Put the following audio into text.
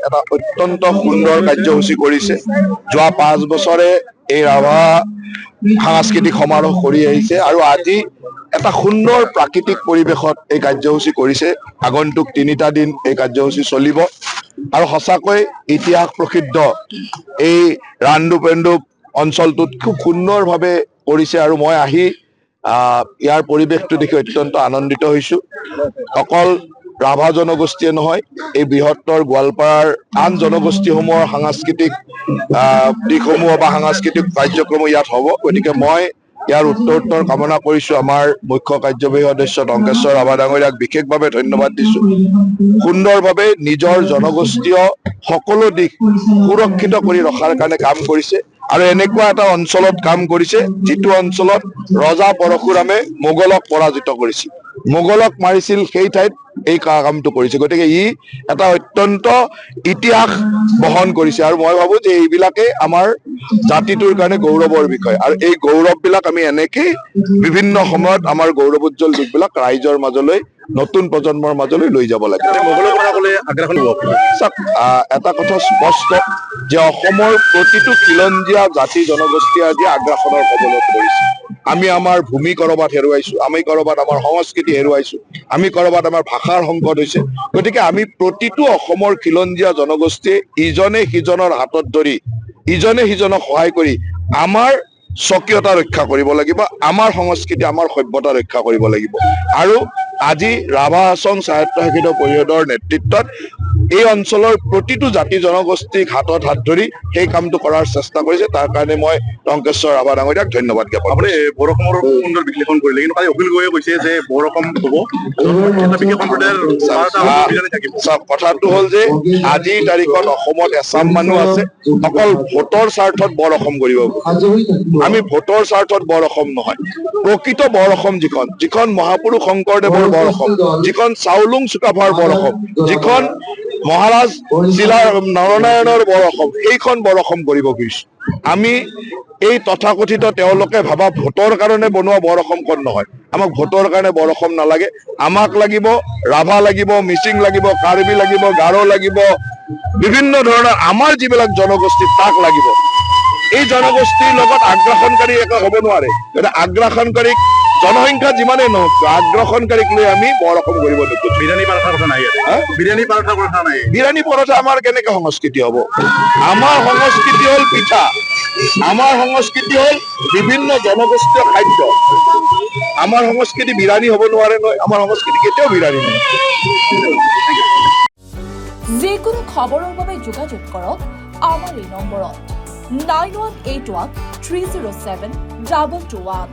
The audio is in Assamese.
এটা অত্যন্ত সুন্দৰ কাৰ্যসূচী কৰিছে। যোৱা 5 বছৰে এই ৰাভা সাংস্কৃতিক সমাৰোহ কৰি আহিছে আৰু আজি এটা সুন্দৰ প্ৰাকৃতিক পৰিৱেশত এই কাৰ্যসূচী কৰিছে। আগন্তুক 3টা দিন এই কাৰ্যসূচী চলিব আৰু সঁচাকৈ ইতিহাস প্ৰসিদ্ধ এই ৰান্দুপেন্দুপ অঞ্চলটোত খুব সুন্দৰভাৱে কৰিছে আৰু মই আহি ইয়াৰ পৰিৱেশটো দেখি অত্যন্ত আনন্দিত হৈছো। অকল ৰাভা জনগোষ্ঠীয়ে নহয়, এই বৃহত্তৰ গোৱালপাৰাৰ আন জনগোষ্ঠীসমূহৰ সাংস্কৃতিক দিশসমূহ বা সাংস্কৃতিক কাৰ্যক্ৰম ইয়াত হ'ব। গতিকে মই ইয়াৰ উত্তৰোত্তৰ কামনা কৰিছো। আমাৰ মুখ্য কাৰ্যবাহী সদস্য টংকেশ্বৰ ৰাভা ডাঙৰীয়াক বিশেষভাৱে ধন্যবাদ দিছো। সুন্দৰভাৱে নিজৰ জনগোষ্ঠীয় সকলো দিশ সুৰক্ষিত কৰি ৰখাৰ কাৰণে কাম কৰিছে আৰু এনেকুৱা এটা অঞ্চলত কাম কৰিছে যিটো অঞ্চলত ৰজা পৰশুৰামে মোগলক পৰাজিত কৰিছিল, মোগলক মাৰিছিল, সেই ঠাইত এই কামটো কৰিছে। গতিকে ই এটা অত্যন্ত ইতিহাস বহন কৰিছে আৰু মই ভাবো যে এইবিলাকে আমাৰ জাতিটোৰ কাৰণে গৌৰৱৰ বিষয় আৰু এই গৌৰৱবিলাক আমি এনেকেই বিভিন্ন সময়ত আমাৰ গৌৰৱোজ্জ্বল দিশবিলাক ৰাইজৰ মাজলৈ, নতুন প্ৰজন্মৰ মাজলৈ লৈ যাব লাগে। এটা কথা স্পষ্ট যে অসমৰ প্ৰতিটো খিলঞ্জীয়া জাতি জনগোষ্ঠী আজি আগ্ৰাসনৰ কবলত পৰিছে। আমি আমাৰ ভূমি কৰবাত হেৰুৱাইছো, আমি কৰবাত আমাৰ সংস্কৃতি হেৰুৱাইছো, আমি কৰবাত আমাৰ ভাষাৰ সংকট হৈছে। গতিকে আমি প্ৰতিটো অসমৰ খিলঞ্জীয়া জনগোষ্ঠীয়ে ইজনে সিজনৰ হাতত ধৰি ইজনে সিজনক সহায় কৰি আমাৰ স্বকীয়তা ৰক্ষা কৰিব লাগিব, আমাৰ সংস্কৃতি আমাৰ সভ্যতা ৰক্ষা কৰিব লাগিব। আৰু আজি ৰাভা হাছং স্বায়ত্তশাসিত পৰিষদৰ নেতৃত্বত এই অঞ্চলৰ প্ৰতিটো জাতি জনগোষ্ঠীক হাতত হাত ধৰি সেই কামটো কৰাৰ চেষ্টা কৰিছে। তাৰ কাৰণে মই টংকেশ্বৰ ৰাভা ডাঙৰীয়াক ধন্যবাদ জ্ঞাপন কৰিছো। আপুনি বড়ো অসমৰ সুন্দৰ বিশ্লেষণ কৰিলে, কিন্তু কালি অখিল গগৈয়ে কৈছে যে বড়ো অসম হ'ব কথাটো হ'ল যে আজিৰ তাৰিখত অসমত এচাম মানুহ আছে অকল ভোটৰ স্বাৰ্থত বৰ অসম কৰিব। আমি ভোটৰ স্বাৰ্থত বৰ অসম নহয়, প্ৰকৃত বৰ অসম যিখন মহাপুৰুষ শংকৰদেৱৰ বৰ অসম, যিখন চাওলুং চুকাফাৰ বৰ অসম, যিখন মহাৰাজ জিলাৰ নৰনাৰায়ণৰ বৰ অসম, সেইখন বৰ অসম কৰিব খুজিছো। আমি এই তথাকথিত তেওঁলোকে ভাবা ভোটৰ কাৰণে বনোৱা বৰ অসমখন নহয়। আমাক ভোটৰ কাৰণে বৰ অসম নালাগে, আমাক লাগিব ৰাভা লাগিব, মিচিং লাগিব, কাৰ্বি লাগিব, গাৰো লাগিব, বিভিন্ন ধৰণৰ আমাৰ যিবিলাক জনগোষ্ঠী তাক লাগিব। এই জনগোষ্ঠীৰ লগত আগ্ৰাসনকাৰী একো হ'ব নোৱাৰে। আগ্ৰাসনকাৰীক জনসংখ্যা যিমানেই নহওক, আগ্ৰাসনকাৰীক লৈ আমি বৰ অসম কৰিব নোখোজো। বিৰিয়ানী পৰঠাৰ কথা নাই, বিৰিয়ানী পৰঠা আমাৰ কেনেকে সংস্কৃতি হ'ব? আমাৰ সংস্কৃতি হ'ল পিঠা, আমাৰ সংস্কৃতি হ'ল বিভিন্ন জনগোষ্ঠীয় খাদ্য। আমাৰ সংস্কৃতি বিৰিয়ানী হ'ব নোৱাৰে নহয়, আমাৰ সংস্কৃতি কেতিয়াও বিৰিয়ানী নহয়। যিকোনো খবৰৰ বাবে যোগাযোগ কৰক আমাৰ এই নম্বৰত 9181 307 221।